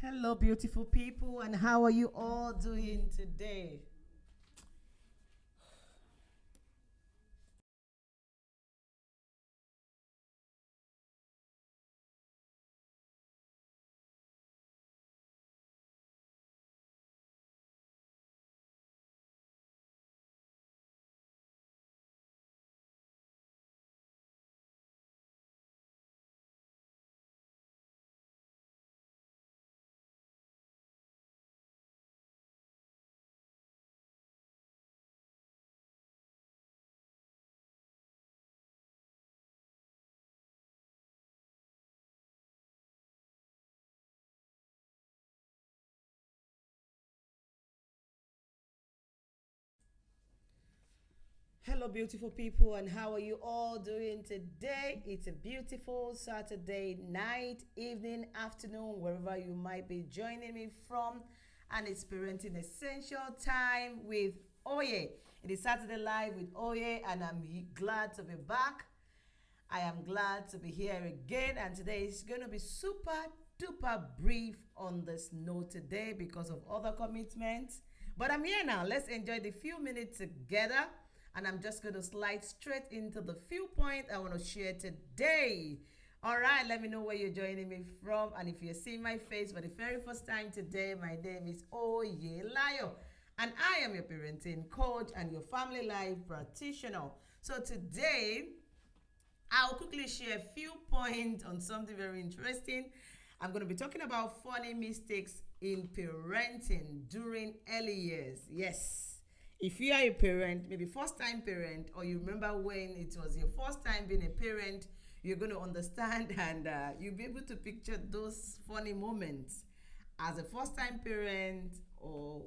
Hello, beautiful people, and how are you all doing today? Hello, beautiful people, and how are you all doing today? It's a beautiful Saturday night, evening, afternoon, wherever you might be joining me from. And it's Parenting Essential Time with Oye. It is Saturday Live with Oye, and I'm glad to be back. I am glad to be here again, and today is going to be super duper brief on this note today because of other commitments. But I'm here now. Let's enjoy the few minutes together, and I'm just going to slide straight into the few points I want to share today. All right, let me know where you're joining me from, and if you're seeing my face for the very first time today, my name is Oye Layo, and I am your parenting coach and your family life practitioner. So today I'll quickly share a few points on something very interesting. I'm going to be talking about funny mistakes in parenting during early years. Yes. If you are a parent, maybe first time parent, or you remember when it was your first time being a parent, you're going to understand and you'll be able to picture those funny moments as a first time parent or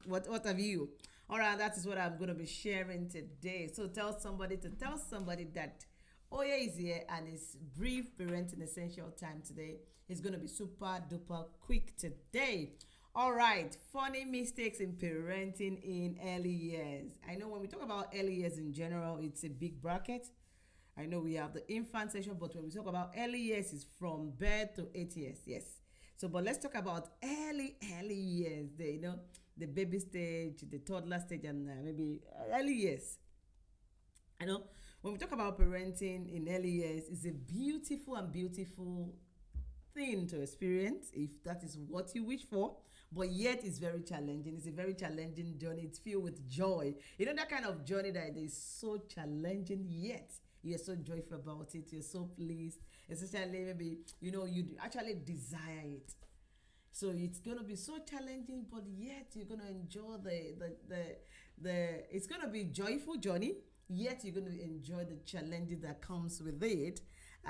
what have you. All right, that is what I'm going to be sharing today. So tell somebody that Oya is here, and it's brief parenting essential time today. It's going to be super duper quick today. All right, funny mistakes in parenting in early years. I know when we talk about early years in general, it's a big bracket. I know we have the infant section, but when we talk about early years, it's from birth to 8 years. Yes. So, but let's talk about early years. The baby stage, the toddler stage, and maybe early years. I know when we talk about parenting in early years, it's a beautiful thing to experience if that is what you wish for. But yet it's very challenging. It's a very challenging journey. It's filled with joy. You know that kind of journey that is so challenging, yet you're so joyful about it. You're so pleased. Especially maybe you actually desire it. So it's gonna be so challenging, but yet you're gonna enjoy the it's gonna be joyful journey. Yet you're gonna enjoy the challenges that comes with it.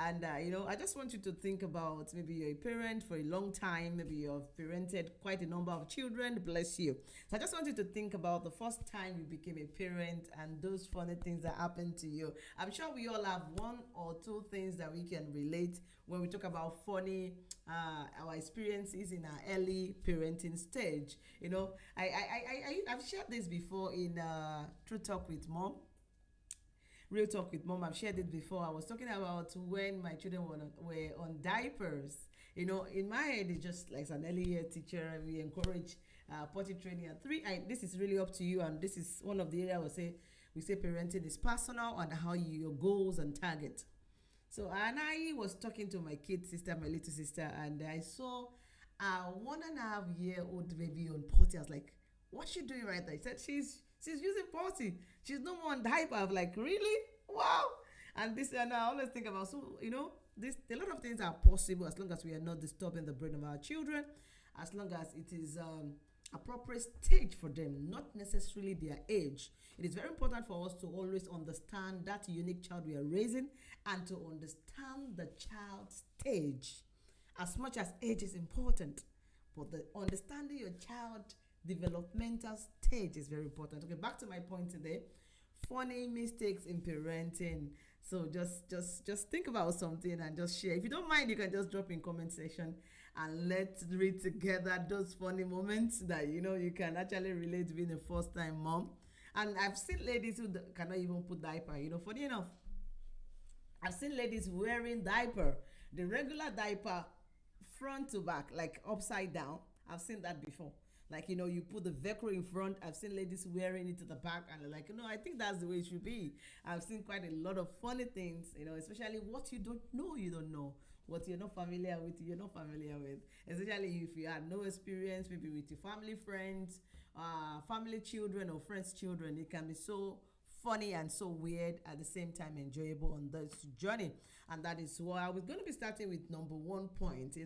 And I just want you to think about, maybe you're a parent for a long time, maybe you've parented quite a number of children, bless you. So I just want you to think about the first time you became a parent and those funny things that happened to you. I'm sure we all have one or two things that we can relate when we talk about funny our experiences in our early parenting stage. I've shared this before in True Talk with Mom. Real Talk with Mom. I've shared it before. I was talking about when my children were on diapers. In my head, it's just like an early year teacher. We encourage potty training. And this is really up to you. And this is one of the areas we say parenting is personal, and how your goals and target. So, and I was talking to my kid sister, my little sister, and I saw a 1.5-year-old baby on potty. I was like, "What's she doing right there?" He said, "She's using potty. She's no more on diaper." I'm like, "Really? Wow!" And I always think about, so this a lot of things are possible as long as we are not disturbing the brain of our children, as long as it is appropriate stage for them, not necessarily their age. It is very important for us to always understand that unique child we are raising, and to understand the child's stage. As much as age is important, but the understanding your child developmental stage is very important. Okay, back to my point today. Funny mistakes in parenting. So just think about something and just share. If you don't mind, you can just drop in comment section, and let's read together those funny moments that you can actually relate to being a first time mom. And I've seen ladies who cannot even put diaper. Funny enough, I've seen ladies wearing diaper, the regular diaper, front to back, like upside down. I've seen that before. Like, you put the Velcro in front. I've seen ladies wearing it to the back, and they're like, I think that's the way it should be. I've seen quite a lot of funny things, especially what you don't know. What you're not familiar with, you're not familiar with. Especially if you had no experience, maybe with your family, friends, family children, or friends' children. It can be so funny and so weird at the same time enjoyable on this journey. And that is why we're going to be starting with number 1 point,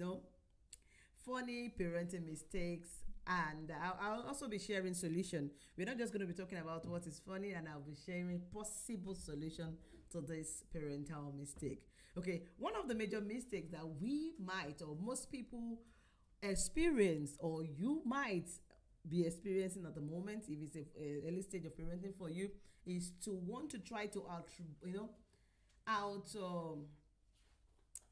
funny parenting mistakes. And I'll also be sharing solution. We're not just going to be talking about what is funny, and I'll be sharing possible solution to this parental mistake. Okay, one of the major mistakes that we might, or most people experience, or you might be experiencing at the moment, if it's a early stage of parenting for you, is to want to try to out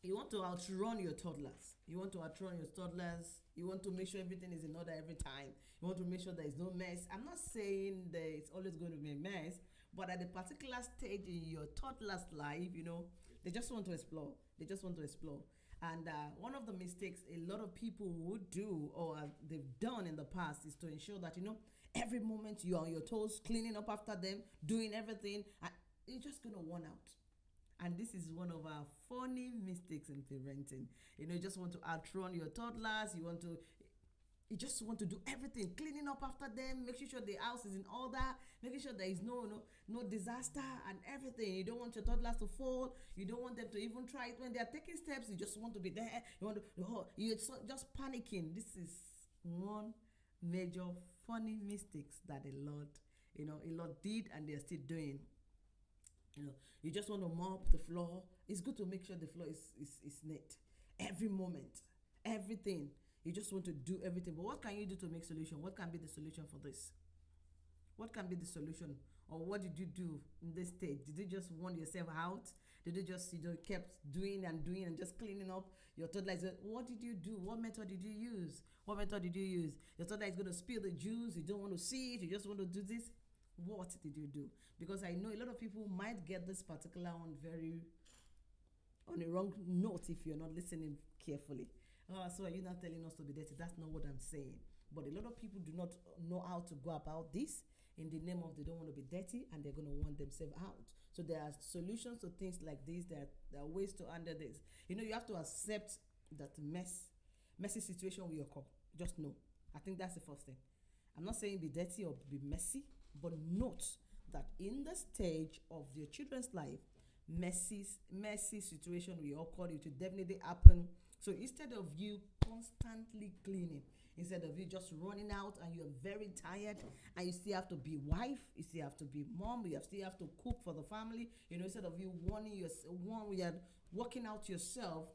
you want to outrun your toddlers. You want to outrun your toddlers. You want to make sure everything is in order every time. You want to make sure there is no mess. I'm not saying that it's always going to be a mess, but at a particular stage in your toddler's life, they just want to explore. They just want to explore. And one of the mistakes a lot of people would do, or they've done in the past, is to ensure that, every moment you're on your toes, cleaning up after them, doing everything, and you're just going to worn out. And this is one of our funny mistakes in parenting. You just want to outrun your toddlers. You just want to do everything, cleaning up after them, making sure the house is in order, making sure there is no disaster and everything. You don't want your toddlers to fall. You don't want them to even try it when they are taking steps. You just want to be there. You're just panicking. This is one major funny mistakes that a lot did, and they're still doing. You just want to mop the floor. It's good to make sure the floor is neat every moment, everything. You just want to do everything. But what can you do to make solution? What can be the solution for this? What can be the solution? Or what did you do in this stage? Did you just want yourself out? Did you just kept doing and just cleaning up your toddler? What did you do? What method did you use? What method did you use? Your toddler is going to spill the juice. You don't want to see it. You just want to do this. What did you do? Because I know a lot of people might get this particular one very on a wrong note if you're not listening carefully. So are you not telling us to be dirty? That's not what I'm saying. But a lot of people do not know how to go about this in the name of they don't want to be dirty, and they're going to want themselves out. So there are solutions to things like this. There are ways to handle this. You have to accept that messy situation will occur. Just know. I think that's the first thing. I'm not saying be dirty or be messy, but note that in the stage of your children's life, messy situation will occur. It will definitely happen. So instead of you constantly cleaning, instead of you just running out and you're very tired and you still have to be wife, you still have to be mom, you still have to cook for the family, instead of you working out yourself,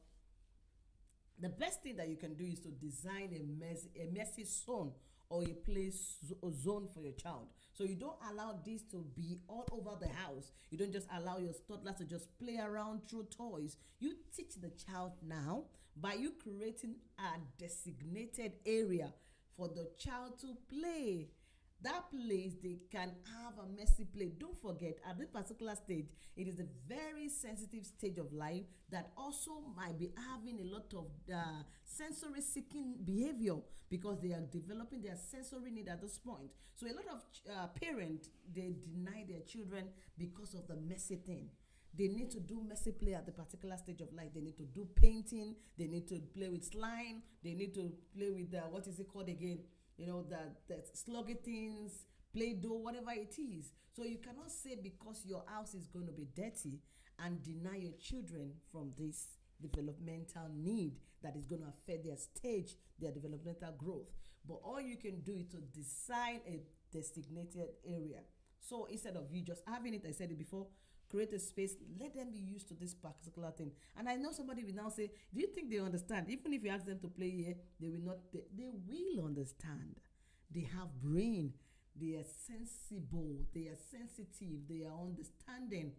the best thing that you can do is to design a messy zone or a place zone for your child. So you don't allow this to be all over the house. You don't just allow your toddler to just play around through toys. You teach the child now by you creating a designated area for the child to play. That place, they can have a messy play. Don't forget, at this particular stage, it is a very sensitive stage of life that also might be having a lot of sensory seeking behavior, because they are developing their sensory need at this point. So a lot of parents, they deny their children because of the messy thing. They need to do messy play at the particular stage of life. They need to do painting. They need to play with slime. They need to play with what is it called again? That sluggy things, Play-Doh, whatever it is. So you cannot say because your house is going to be dirty and deny your children from this developmental need that is going to affect their stage, their developmental growth. But all you can do is to design a designated area. So instead of you just having it, I said it before, create a space, let them be used to this particular thing. And I know somebody will now say, do you think they understand? Even if you ask them to play here, they will not. They will understand. They have brain. They are sensible. They are sensitive. They are understanding.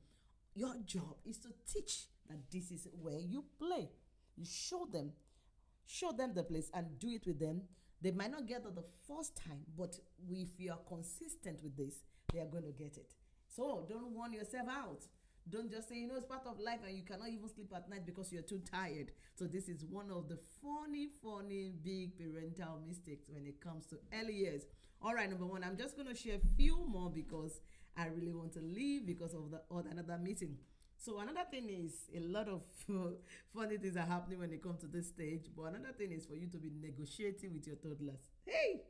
Your job is to teach that this is where you play. You show them the place and do it with them. They might not get it the first time, but if you are consistent with this, they are going to get it. So don't run yourself out. Don't just say, it's part of life and you cannot even sleep at night because you're too tired. So this is one of the funny big parental mistakes when it comes to early years. All right, number one, I'm just going to share a few more because I really want to leave because of another meeting. So another thing is a lot of funny things are happening when it comes to this stage. But another thing is for you to be negotiating with your toddlers. Hey,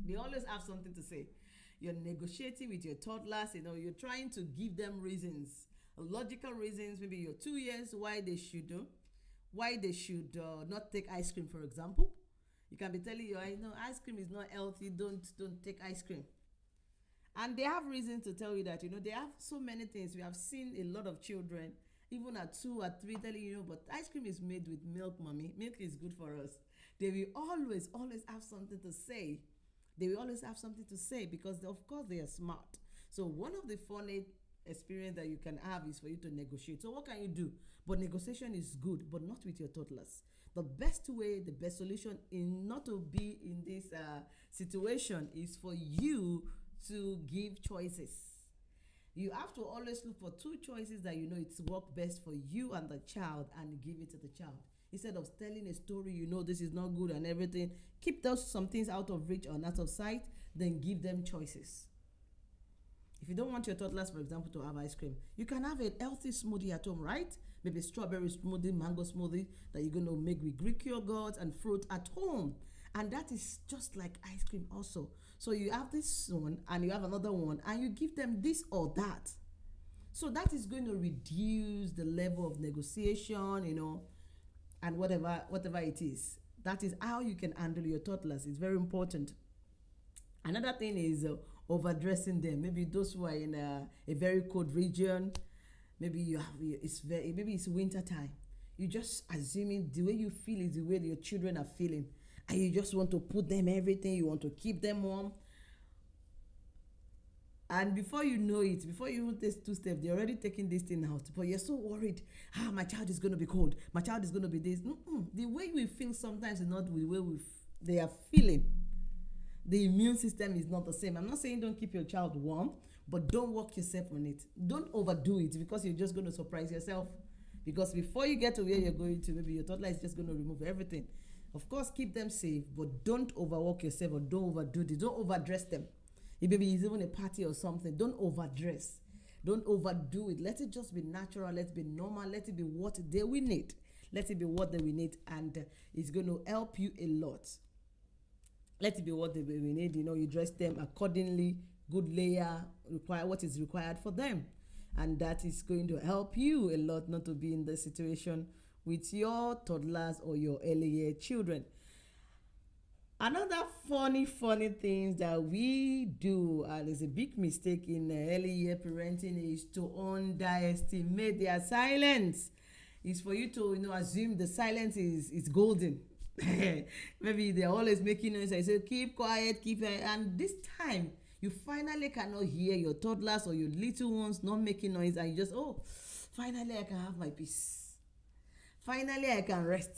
they always have something to say. You're negotiating with your toddlers. You're trying to give them reasons, logical reasons. Maybe you're 2 years why they should not take ice cream, for example. You can be telling you, I know ice cream is not healthy. Don't take ice cream. And they have reason to tell you that, they have so many things. We have seen a lot of children, even at 2 or 3, telling but ice cream is made with milk, mommy. Milk is good for us. They will always have something to say. They will always have something to say because, of course, they are smart. So one of the funny experience that you can have is for you to negotiate. So what can you do? But negotiation is good, but not with your toddlers. The best way, the best solution in not to be in this situation is for you to give choices. You have to always look for 2 choices that it's work best for you and the child, and give it to the child. Instead of telling a story, this is not good and everything, keep some things out of reach or out of sight, then give them choices. If you don't want your toddlers, for example, to have ice cream, you can have a healthy smoothie at home, right? Maybe strawberry smoothie, mango smoothie that you're going to make with Greek yogurt and fruit at home. And that is just like ice cream also. So you have this one and you have another one and you give them this or that. So that is going to reduce the level of negotiation, and whatever it is. That is how you can handle your toddlers. It's very important. Another thing is overdressing them. Maybe those who are in a very cold region, maybe maybe it's winter time. You just assuming the way you feel is the way your children are feeling, and you just want to put them everything. You want to keep them warm. And before you know it, before you even take 2 steps, they're already taking this thing out. But you're so worried. My child is going to be cold. My child is going to be this. The way we feel sometimes is not the way they are feeling. The immune system is not the same. I'm not saying don't keep your child warm, but don't work yourself on it. Don't overdo it because you're just going to surprise yourself. Because before you get to where you're going to, maybe your toddler is just going to remove everything. Of course, keep them safe, but don't overwork yourself or don't overdo it. Don't overdress them. If maybe it's even a party or something, don't overdress. Don't overdo it. Let it just be natural. Let it be normal. Let it be what they will need. Let it be what they will need, and it's going to help you a lot. Let it be what they will need. You dress them accordingly. Good layer, require what is required for them, and that is going to help you a lot not to be in the situation with your toddlers or your early year children. Another funny things that we do, and is a big mistake in early year parenting, is to underestimate their silence. It's for you to assume the silence is golden. Maybe they're always making noise. I say keep quiet, and this time you finally cannot hear your toddlers or your little ones not making noise, and you just finally I can have my peace. Finally I can rest.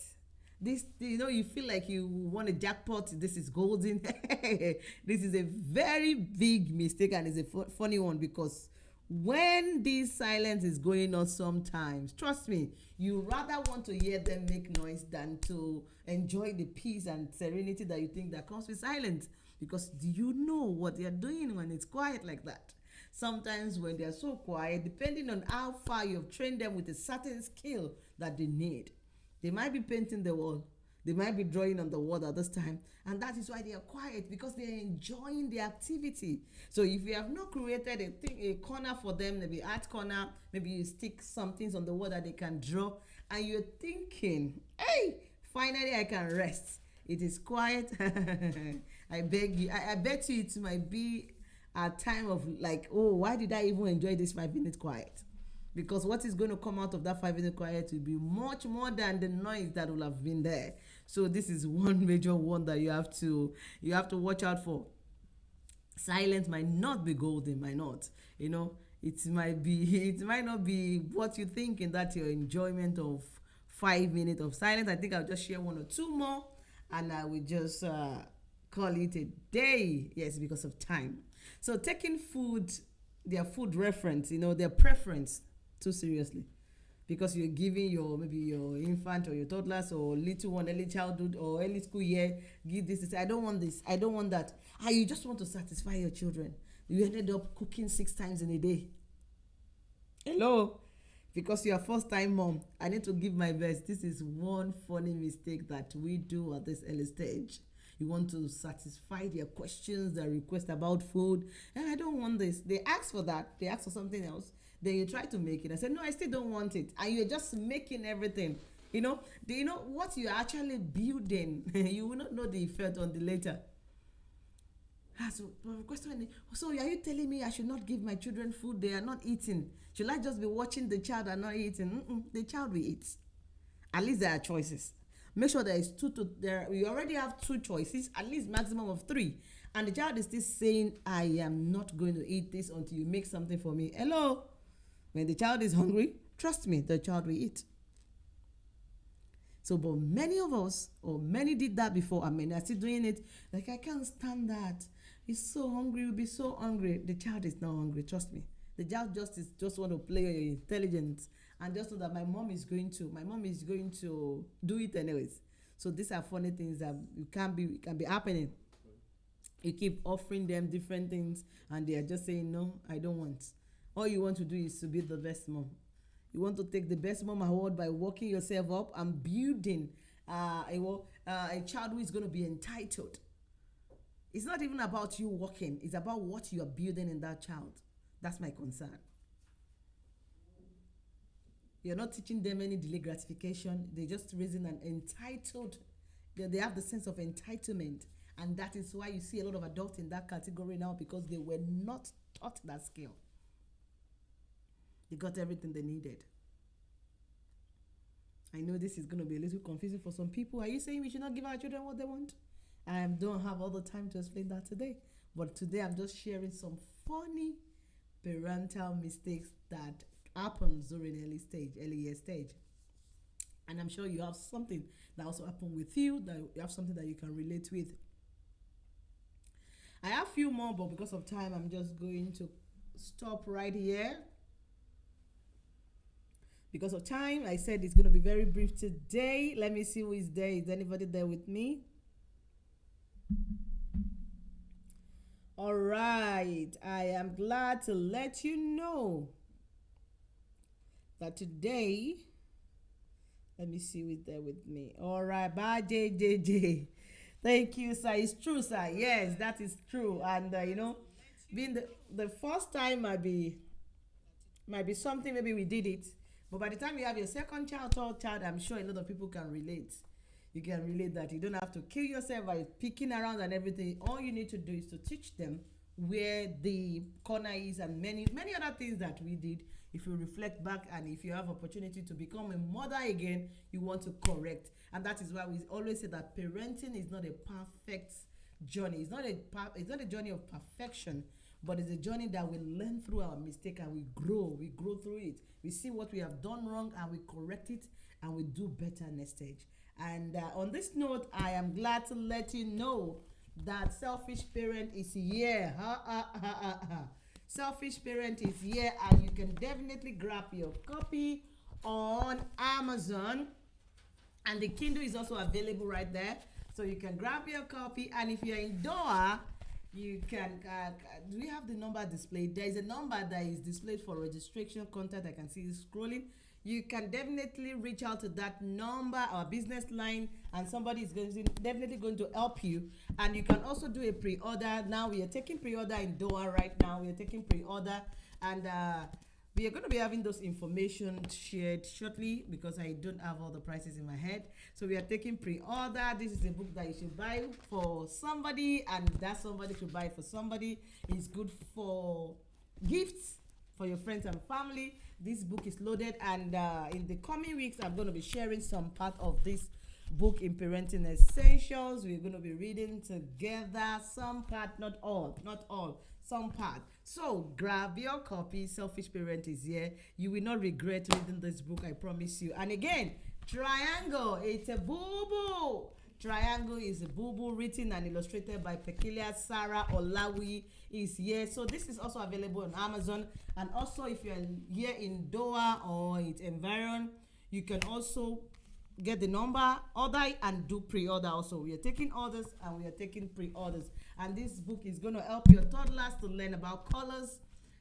This, you feel like you won a jackpot. This is golden. This is a very big mistake, and it's a funny one, because when this silence is going on sometimes, trust me, you rather want to hear them make noise than to enjoy the peace and serenity that you think that comes with silence. Because do you know what they are doing when it's quiet like that? Sometimes when they are so quiet, depending on how far you have trained them with a certain skill that they need, they might be painting the wall. They might be drawing on the wall at this time. And that is why they are quiet, because they are enjoying the activity. So if you have not created a corner for them, maybe art corner, maybe you stick some things on the wall that they can draw, and you're thinking, hey, finally I can rest. It is quiet. I beg you. I bet you it might be a time of like, why did I even enjoy this 5-minute quiet? Because what is going to come out of that 5-minute quiet will be much more than the noise that will have been there. So this is one major one that you have to watch out for. Silence might not be golden, might not. It might not be what you think in that your enjoyment of 5 minutes of silence. I think I'll just share 1 or 2 more, and I will just call it a day. Yes, because of time. So taking food their food reference, their preference too seriously, because you're giving your maybe your infant or your toddlers or little one, early childhood or early school year, give this. I don't want this, I don't want that. And you just want to satisfy your children. You ended up cooking 6 times in a day. Hello? Because you're a first time mom, I need to give my best. This is one funny mistake that we do at this early stage. You want to satisfy their questions, their request about food. And I don't want this. They ask for that. They ask for something else. Then you try to make it. I said, no, I still don't want it. And you're just making everything. Do you know what you're actually building? You will not know the effect on the later. So my question is, so are you telling me I should not give my children food they are not eating? Should I just be watching the child and not eating? The child will eat. At least there are choices. Make sure there is you already have 2 choices, at least maximum of 3. And the child is still saying, I am not going to eat this until you make something for me. Hello? When the child is hungry, trust me, the child will eat. So, but many of us, or many did that before, and many are still doing it. Like, I can't stand that. He's so hungry, will be so hungry. The child is not hungry, trust me. The child just want to play your intelligence and just know that my mom is going to do it anyways. So these are funny things that can be happening. You keep offering them different things and they are just saying, no, I don't want. All you want to do is to be the best mom. You want to take the best mom award by working yourself up and building a child who is going to be entitled. It's not even about you working. It's about what you are building in that child. That's my concern. You're not teaching them any delayed gratification. They're just raising an entitled. They have the sense of entitlement. And that is why you see a lot of adults in that category now, because they were not taught that skill. They got everything they needed. I know this is going to be a little confusing for some people. Are you saying we should not give our children what they want? I don't have all the time to explain that today. But today I'm just sharing some funny parental mistakes that happens during early year stage. And I'm sure you have something that also happened with you, that you have something that you can relate with. I have a few more, but because of time, I'm just going to stop right here. Because of time, I said it's going to be very brief today. Let me see who is there. Is anybody there with me? All right. I am glad to let you know that today, let me see who is there with me. All right. Bye, JJJ. Thank you, sir. It's true, sir. Yes, that is true. And, being the first time might be something, maybe we did it. But by the time you have your second child, third child, I'm sure a lot of people can relate. You can relate that you don't have to kill yourself by picking around and everything. All you need to do is to teach them where the corner is, and many other things that we did. If you reflect back and if you have opportunity to become a mother again, you want to correct. And that is why we always say that parenting is not a perfect journey. It's not a journey of perfection, but it's a journey that we learn through our mistake and we grow through it. We see what we have done wrong and we correct it and we do better next stage. And on this note, I am glad to let you know that Selfish Parent is here. Selfish Parent is here, and you can definitely grab your copy on Amazon. And the Kindle is also available right there. So you can grab your copy. And if you're in Doha, you can, do we have the number displayed? There is a number that is displayed for registration contact. I can see it scrolling. You can definitely reach out to that number or business line, and somebody is definitely going to help you. And you can also do a pre-order. Now we are taking pre-order in Doha right now. We are taking pre-order, and we are going to be having those information shared shortly, because I don't have all the prices in my head. So we are taking pre-order. This is a book that you should buy for somebody, and that somebody should buy for somebody. It's good for gifts for your friends and family. This book is loaded, and in the coming weeks, I'm going to be sharing some part of this book in Parenting Essentials. We're going to be reading together some part, not all, some part. So grab your copy. Selfish Parent is here. You will not regret reading this book, I promise you. And again, Triangle, it's a boo-boo. Triangle is a boo written and illustrated by Peculiar Sarah Olawi is here. So this is also available on Amazon. And also if you're here in Doha or its environ, you can also get the number, order and do pre-order also. We are taking orders and we are taking pre-orders. And this book is going to help your toddlers to learn about colors,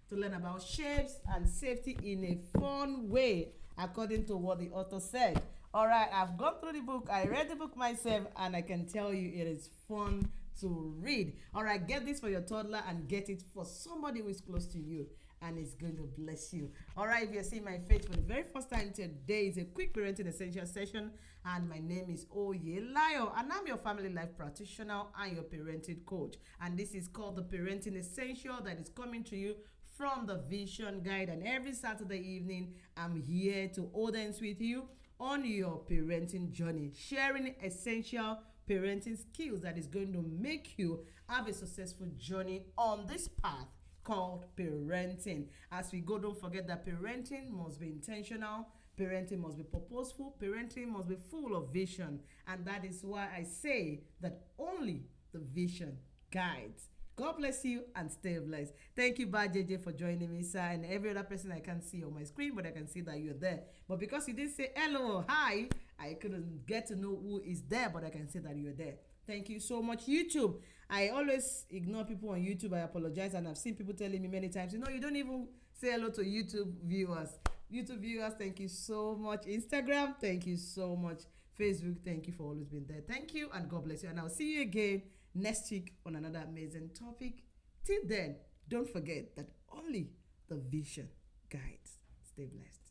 to learn about shapes and safety in a fun way, according to what the author said. All right, I've gone through the book, I read the book myself, and I can tell you it is fun to read. All right, get this for your toddler and get it for somebody who is close to you, and it's going to bless you. All right, if you're seeing my face for the very first time today, is a quick parenting essential session, and my name is Oyelayo, and I'm your family life practitioner and your parenting coach. And this is called the Parenting Essential that is coming to you from the Vision Guide. And every Saturday evening, I'm here to hold hands with you on your parenting journey, sharing essential parenting skills that is going to make you have a successful journey on this path called parenting. As we go, don't forget that parenting must be intentional, parenting must be purposeful, parenting must be full of vision. And that is why I say that only the vision guides. God bless you and stay blessed. Thank you, Bad JJ, for joining me, sir, and every other person I can't see on my screen, but I can see that you're there. But because you didn't say hello or hi, I couldn't get to know who is there, but I can see that you're there. Thank you so much, YouTube. I always ignore people on YouTube. I apologize, and I've seen people telling me many times, you don't even say hello to YouTube viewers. YouTube viewers, thank you so much. Instagram, thank you so much. Facebook, thank you for always being there. Thank you, and God bless you. And I'll see you again next week on another amazing topic. Till then, don't forget that only the vision guides. Stay blessed.